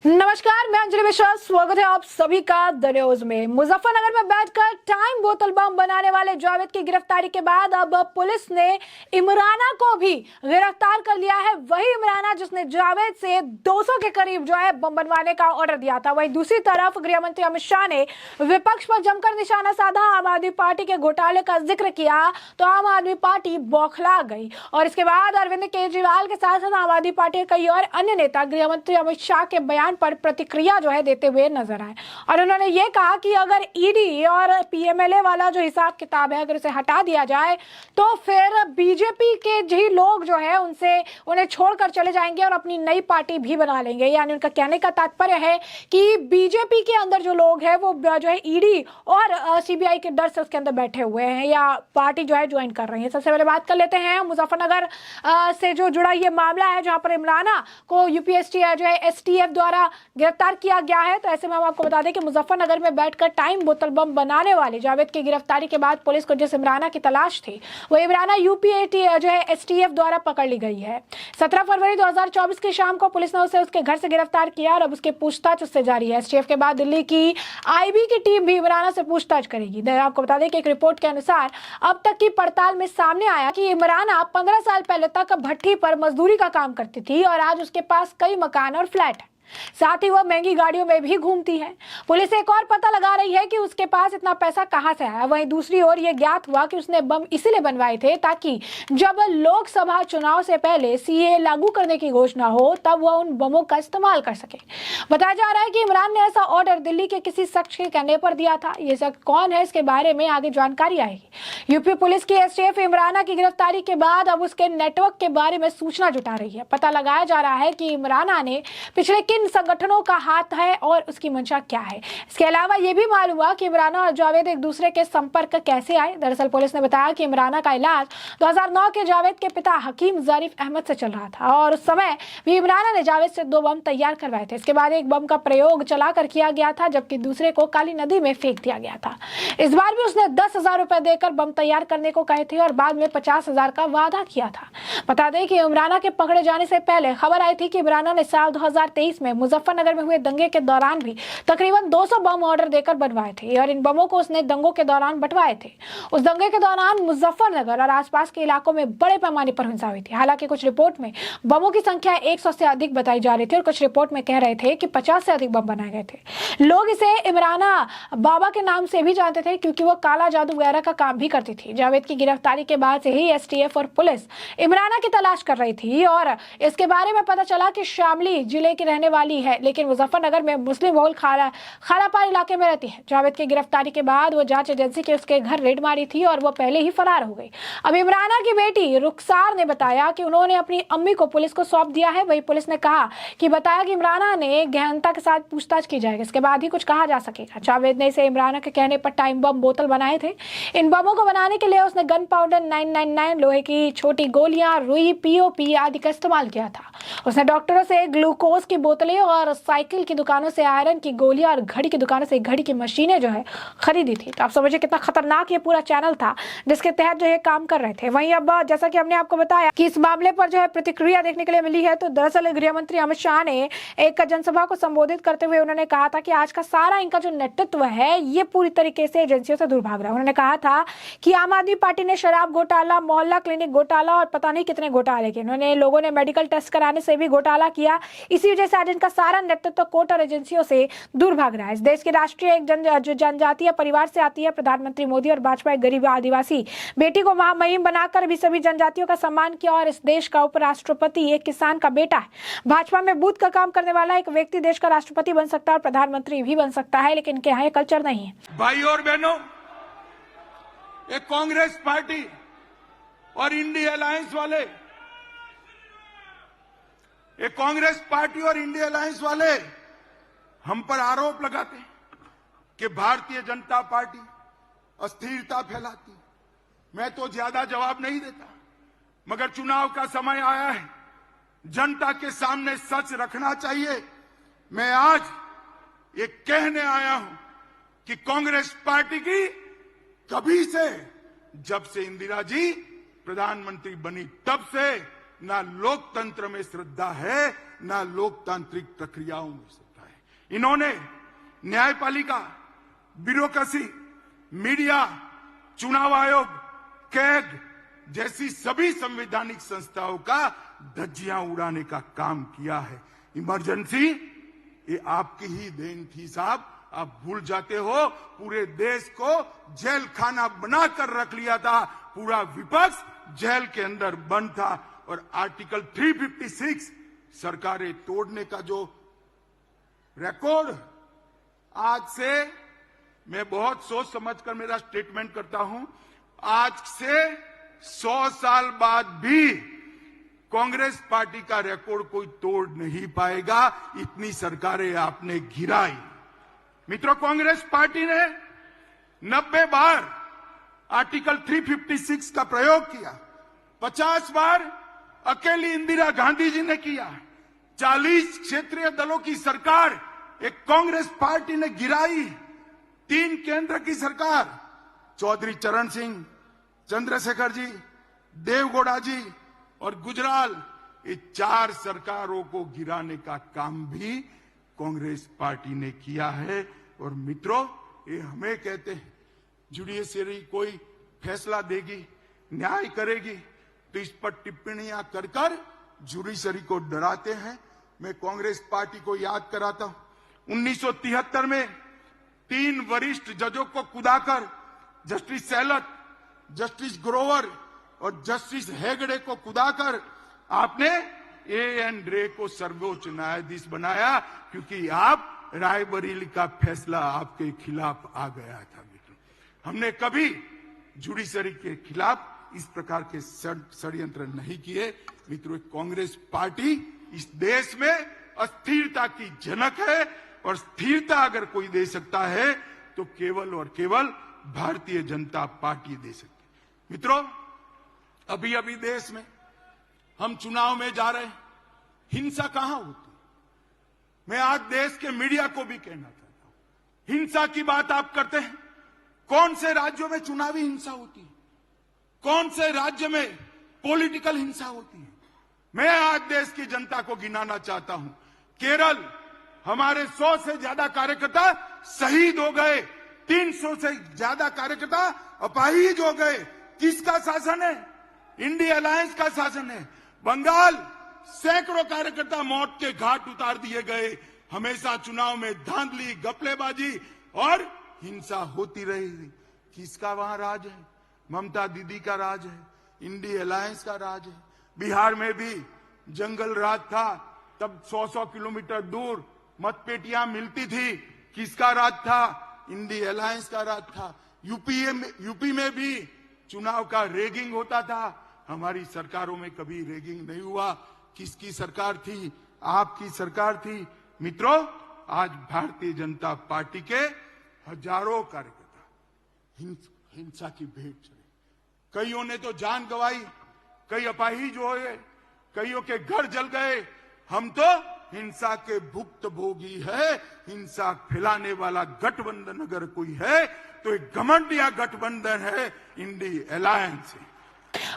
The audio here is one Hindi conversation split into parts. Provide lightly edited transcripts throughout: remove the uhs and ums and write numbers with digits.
नमस्कार, मैं अंजलि मिश्रा। स्वागत है आप सभी का द न्यूज में। मुजफ्फरनगर में बैठकर टाइम बोतल बम बनाने वाले जावेद की गिरफ्तारी के बाद अब पुलिस ने इमराना को भी गिरफ्तार कर लिया है। वही इमराना जिसने जावेद से 200 के करीब जो है बम बनवाने का ऑर्डर दिया था। वहीं दूसरी तरफ गृह मंत्री अमित शाह ने विपक्ष पर जमकर निशाना साधा। आम आदमी पार्टी के घोटाले का जिक्र किया तो आम आदमी पार्टी बौखला गई और इसके बाद अरविंद केजरीवाल के साथ साथ आम आदमी पार्टी के कई और अन्य नेता गृह मंत्री अमित शाह के बयान पर प्रतिक्रिया जो है देते हुए नजर आए और उन्होंने ये कहा कि अगर ईडी और पीएमएलए वाला जो हिसाब किताब है अगर उसे हटा दिया जाए तो फिर बीजेपी के जी लोग जो है उन्हें छोड़कर चले जाएंगे और अपनी नई पार्टी भी बना लेंगे। यानी उनका कहने का तात्पर्य है कि बीजेपी के अंदर जो लोग हैं वो जो है ईडी और सीबीआई के डर से उसके अंदर बैठे हुए हैं या पार्टी जो है ज्वाइन कर रही है। सबसे पहले बात कर लेते हैं मुजफ्फरनगर से जो जुड़ा ये मामला है जहां पर इमराना को यूपीएससी जो है एसटीएफ द्वारा गिरफ्तार किया गया है। तो ऐसे में हम आपको बता दें कि मुजफ्फरनगर में बैठकर टाइम बोतल बम बनाने वाले जावेद की गिरफ्तारी के बाद पुलिस को जिस इमराना की तलाश थी वो इमराना यूपीएटी जो है एसटीएफ द्वारा पकड़ ली गई है। 17 फरवरी 2024 की शाम को पुलिस ने उसे उसके घर से गिरफ्तार किया और अब उसकी पूछताछ उससे जारी है। एसटीएफ के बाद दिल्ली की आईबी की टीम भी इमराना से पूछताछ करेगी। आपको बता दें कि एक रिपोर्ट के अनुसार अब तक की पड़ताल में सामने आया कि इमराना 15 साल पहले तक भट्ठी पर मजदूरी का काम करती थी और आज उसके पास कई मकान और फ्लैट है। साथ ही वह महंगी गाड़ियों में भी घूमती है। पुलिस एक और पता लगा रही है कि उसके पास इतना पैसा कहां से आया। वहीं दूसरी ओर यह ज्ञात हुआ कि उसने बम इसलिए बनवाए थे ताकि जब लोकसभा चुनाव से पहले सीए लागू करने की घोषणा हो तब वह उन बमों का इस्तेमाल कर सके। बताया जा रहा है कि इमरान ने ऐसा ऑर्डर दिल्ली के किसी शख्स के कहने पर दिया था। ये शख्स कौन है इसके बारे में आगे जानकारी आएगी। यूपी पुलिस की एसटीएफ इमराना की गिरफ्तारी के बाद अब उसके नेटवर्क के बारे में सूचना जुटा रही है। पता लगाया जा रहा है कि इमराना ने पिछले किन संगठनों का हाथ है और उसकी मंशा क्या है। इसके अलावा यह भी मालूम हुआ कि इमराना और जावेद एक दूसरे के संपर्क कैसे आए। दरअसल पुलिस ने बताया कि इमराना का इलाज 2009 के जावेद के पिता हकीम ज़रीफ अहमद से चल रहा था और उस समय भी इमराना ने जावेद से 2 बम तैयार करवाए थे। इसके बाद एक बम का प्रयोग चलाकर किया गया था जबकि दूसरे को काली नदी में फेंक दिया गया था। इस बार भी उसने 10,000 रुपए देकर बम तैयार करने को कहे थे और बाद में 50,000 का वादा किया था। बता दें कि इमराना के पकड़े जाने से पहले खबर आई थी कि इमराना ने साल 2023 में मुजफ्फरनगर में हुए दंगे के दौरान भी तकरीबन 200 बम ऑर्डर देकर बनवाए थे और इन बमों को उसने दंगों के दौरान बंटवाए थे। उस दंगे के दौरान मुजफ्फरनगर और आसपास के इलाकों में बड़े पैमाने पर हिंसा हुई थी। हालांकि कुछ रिपोर्ट में बमों की संख्या 100 से अधिक बताई जा रही थी और कुछ रिपोर्ट में कह रहे थे कि 50 से अधिक बम बनाए गए थे। लोग इसे इमराना बाबा के नाम से भी जानते थे क्योंकि वो काला जादू वगैरह का काम भी करती थी। जावेद की गिरफ्तारी के बाद से ही एसटीएफ और पुलिस इमराना की तलाश कर रही थी और इसके बारे में पता चला कि शामली जिले की रहने वाली है लेकिन मुजफ्फरनगर में मुस्लिम बहुल खालापार इलाके में रहती है। जावेद की गिरफ्तारी के बाद वो जांच एजेंसी के उसके घर रेड मारी थी और वो पहले ही फरार हो गई। अब इमराना की बेटी रुखसार ने बताया कि उन्होंने अपनी अम्मी को पुलिस को सौंप दिया है। वही पुलिस ने कहा कि बताया कि इमराना ने गहनता के साथ पूछताछ की जाएगी, इसके बाद ही कुछ कहा जा सकेगा। जावेद ने इसे इमराना के कहने पर टाइम बम बोतल बनाए थे। इन बमों को बनाने के लिए उसने गन पाउडर 999, लोहे की छोटी गोलियां, रुई, पीओपी आदि का इस्तेमाल किया था। उसने डॉक्टरों से ग्लूकोज की बोतलें और साइकिल की दुकानों से आयरन की गोलियां और घड़ी की दुकानों से घड़ी की मशीनें जो है खरीदी थी। तो आप समझिए कितना खतरनाक ये पूरा चैनल था जिसके तहत जो ये काम कर रहे थे। वहीं अब जैसा कि हमने आपको बताया कि इस मामले पर जो है प्रतिक्रिया देखने के लिए मिली है। तो दरअसल गृह मंत्री अमित शाह ने एक जनसभा को संबोधित करते हुए उन्होंने कहा था कि आज का सारा इनका जो नेतृत्व है ये पूरी तरीके से एजेंसियों से दूर भाग रहा है। उन्होंने कहा था कि आम आदमी पार्टी ने शराब घोटाला, मोहल्ला क्लिनिक घोटाला और पता नहीं कितने घोटाले किए। उन्होंने लोगों ने मेडिकल टेस्ट कराने से भी घोटाला किया। इसी वजह से आज इनका सारा नेतृत्व कोर्ट और एजेंसियों से दूर भाग रहा है। इस देश के राष्ट्रीय एक जनजातीय परिवार से आती है। प्रधानमंत्री मोदी और भाजपा एक गरीब आदिवासी बेटी को महामहिम बनाकर भी सभी जनजातियों का सम्मान किया और इस देश का उपराष्ट्रपति एक किसान का बेटा है। भाजपा में बूथ का काम करने वाला एक व्यक्ति देश का राष्ट्रपति बन सकता है और प्रधानमंत्री भी बन सकता है, लेकिन इनके यहाँ कल्चर नहीं है। भाइयों और बहनों, ये कांग्रेस पार्टी और इंडिया अलायंस वाले, ये कांग्रेस पार्टी और इंडिया अलायंस वाले हम पर आरोप लगाते हैं कि भारतीय जनता पार्टी अस्थिरता फैलाती। मैं तो ज्यादा जवाब नहीं देता, मगर चुनाव का समय आया है, जनता के सामने सच रखना चाहिए। मैं आज ये कहने आया हूं कि कांग्रेस पार्टी की कभी से, जब से इंदिरा जी प्रधानमंत्री बनी तब से, ना लोकतंत्र में श्रद्धा है, ना लोकतांत्रिक प्रक्रियाओं में श्रद्धा इन्होंने न्यायपालिका, ब्यूरोक्रेसी, मीडिया, चुनाव आयोग, कैग जैसी सभी संवैधानिक संस्थाओं का धज्जियां उड़ाने का काम किया है। इमरजेंसी ये आपकी ही देन थी साहब, आप भूल जाते हो। पूरे देश को जेल खाना बनाकर रख लिया था, पूरा विपक्ष जेल के अंदर बंद था। और आर्टिकल 356 सरकारें तोड़ने का जो रिकॉर्ड, आज से मैं बहुत सोच समझकर मेरा स्टेटमेंट करता हूं, आज से 100 साल बाद भी कांग्रेस पार्टी का रिकॉर्ड कोई तोड़ नहीं पाएगा, इतनी सरकारें आपने गिराई। मित्रों, कांग्रेस पार्टी ने 90 बार आर्टिकल 356 का प्रयोग किया, 50 बार अकेली इंदिरा गांधी जी ने किया। 40 क्षेत्रीय दलों की सरकार एक कांग्रेस पार्टी ने गिराई। 3 केंद्र की सरकार, चौधरी चरण सिंह, चंद्रशेखर जी, देवगौड़ा जी और गुजराल, ये 4 सरकारों को गिराने का काम भी कांग्रेस पार्टी ने किया है। और मित्रों, ये हमें कहते हैं जुडिशरी कोई फैसला देगी, न्याय करेगी, तो इस पर टिप्पणियां कर कर जुडिशरी को डराते हैं। मैं कांग्रेस पार्टी को याद कराता हूं, 1973 में 3 वरिष्ठ जजों को कुदाकर जस्टिस सेलत, जस्टिस ग्रोवर और जस्टिस हेगड़े को कुदाकर आपने एएन रे को सर्वोच्च न्यायाधीश बनाया, क्योंकि आप रायबरेली का फैसला आपके खिलाफ आ गया था। मित्रों, हमने कभी जुडिशरी के खिलाफ इस प्रकार के षड्यंत्र नहीं किए। मित्रों, कांग्रेस पार्टी इस देश में अस्थिरता की जनक है, और स्थिरता अगर कोई दे सकता है तो केवल और केवल भारतीय जनता पार्टी दे सकती है। मित्रों, अभी अभी देश में हम चुनाव में जा रहे हैं, हिंसा कहां होती? मैं आज देश के मीडिया को भी कहना चाहता हूं, हिंसा की बात आप करते हैं, कौन से राज्यों में चुनावी हिंसा होती है? कौन से राज्य में पॉलिटिकल हिंसा होती है? मैं आज देश की जनता को गिनाना चाहता हूं। केरल, हमारे 100 से ज्यादा कार्यकर्ता शहीद हो गए, 300 से ज्यादा कार्यकर्ता अपाहिज हो गए। किसका शासन है? इंडिया अलायंस का शासन है। बंगाल, सैकड़ों कार्यकर्ता मौत के घाट उतार दिए गए। हमेशा चुनाव में धांधली, गपलेबाजी और हिंसा होती रही। किसका वहां राज है? ममता दीदी का राज है, इंडिया अलायंस का राज है। बिहार में भी जंगल राज था, तब 100-100 किलोमीटर दूर मतपेटियां मिलती थी। किसका राज था? इंडिया अलायंस का राज था। यूपी में भी चुनाव का रेगिंग होता था। हमारी सरकारों में कभी रेगिंग नहीं हुआ। किसकी सरकार थी? आपकी सरकार थी। मित्रों, आज भारतीय जनता पार्टी के हजारों कार्यकर्ता हिंसा की भेंट चढ़े। कईयों ने तो जान गंवाई, कई अपाहिज हो गए, कईयों के घर जल गए। हम तो हिंसा के भुक्तभोगी है। हिंसा फैलाने वाला गठबंधन अगर कोई है तो एक घमंडिया गठबंधन है, इंडिया अलायंस है।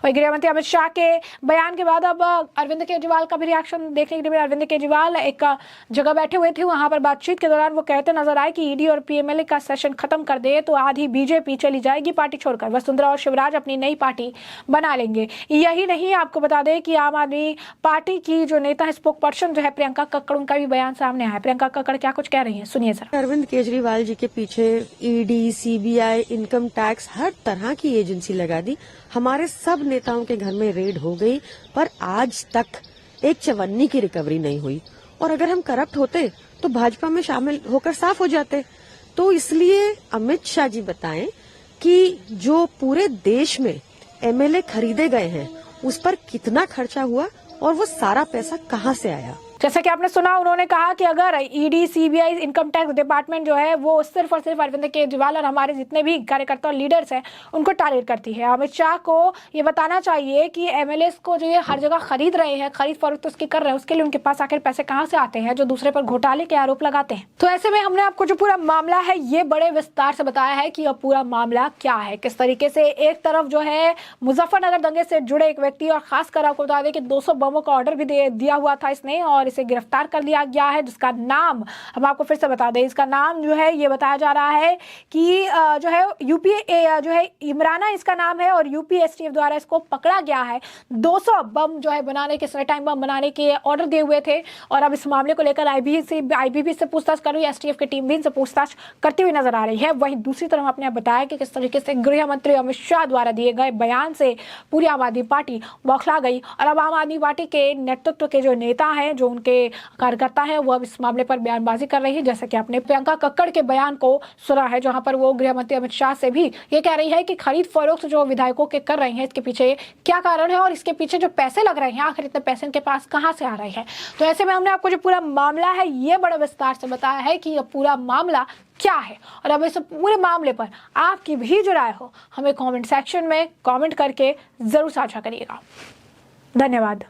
वही गृह मंत्री अमित शाह के बयान के बाद अब अरविंद केजरीवाल का भी रिएक्शन देखने के लिए मिला। अरविंद केजरीवाल एक जगह बैठे हुए थे, वहां पर बातचीत के दौरान वो कहते नजर आए कि ईडी और पीएमएलए का सेशन खत्म कर दे तो आधी बीजेपी चली जाएगी पार्टी छोड़कर, वसुंधरा और शिवराज अपनी नई पार्टी बना लेंगे। यही नहीं, आपको बता दें कि आम आदमी पार्टी की जो नेता स्पोक पर्सन जो है प्रियंका कक्कड़, उनका भी बयान सामने आया। प्रियंका कक्कड़ क्या कुछ कह रही है, सुनिए सर। अरविंद केजरीवाल जी के पीछे ईडी, सीबीआई, इनकम टैक्स, हर तरह की एजेंसी लगा दी। हमारे सब नेताओं के घर में रेड हो गई, पर आज तक एक चवन्नी की रिकवरी नहीं हुई। और अगर हम करप्ट होते तो भाजपा में शामिल होकर साफ हो जाते। तो इसलिए अमित शाह जी बताएं कि जो पूरे देश में एमएलए खरीदे गए हैं उस पर कितना खर्चा हुआ और वो सारा पैसा कहां से आया। जैसा कि आपने सुना, उन्होंने कहा कि अगर ED, CBI, income tax department जो है वो सिर्फ और सिर्फ अरविंद केजरीवाल और हमारे जितने भी कार्यकर्ता और लीडर्स हैं उनको टारगेट करती है। अमित शाह को ये बताना चाहिए कि एमएलए को जो ये हर जगह खरीद रहे हैं, खरीद फरोख्त उसकी कर रहे हैं, उसके लिए उनके पास आखिर पैसे कहाँ से आते हैं जो दूसरे पर घोटाले के आरोप लगाते हैं। तो ऐसे में हमने आपको जो पूरा मामला है ये बड़े विस्तार से बताया है कि अब पूरा मामला क्या है, किस तरीके से एक तरफ जो है मुजफ्फरनगर दंगे से जुड़े एक व्यक्ति, और खासकर आपको बता दें कि 200 बमों का ऑर्डर भी दिया हुआ था इसने, और और इसे गिरफ्तार कर लिया गया है, जिसका नाम हम आपको फिर से बता दें, इसका नाम जो है ये बताया जा रहा है कि जो है यूपी जो है इमराना इसका नाम है, और यूपी एसटीएफ द्वारा इसको पकड़ा गया है। 200 बम जो है बनाने के, टाइम बम बनाने के ऑर्डर दिए हुए थे, और अब इस मामले को लेकर आईबीपी से पूछताछ कर रही है, एसटीएफ की टीम भी इनसे पूछताछ करती हुई नजर आ रही है। वहीं दूसरी तरफ आपने बताया कि किस तरीके से गृह मंत्री अमित शाह द्वारा दिए गए बयान से पूरी आम आदमी पार्टी बौखला गई, और अब आम आदमी पार्टी के नेतृत्व के जो नेता हैं, जो उनके कार्यकर्ता हैं, वो अब इस मामले पर बयानबाजी कर रही है। जैसे कि आपने प्रियंका कक्कड़ के बयान को सुना है, जहां पर वो गृह मंत्री अमित शाह से भी ये कह रही है कि खरीद फरोख्त जो विधायकों के कर रहे हैं, इसके पीछे क्या कारण है, और इसके पीछे जो पैसे लग रहे हैं, आखिर इतने पैसे इनके पास कहां से आ रहे हैं। तो ऐसे में हमने आपको जो पूरा मामला है ये बड़े विस्तार से बताया है कि यह पूरा मामला क्या है, और अब इस पूरे मामले पर आपकी भी जो राय हो हमें कमेंट सेक्शन में कमेंट करके जरूर साझा करिएगा। धन्यवाद।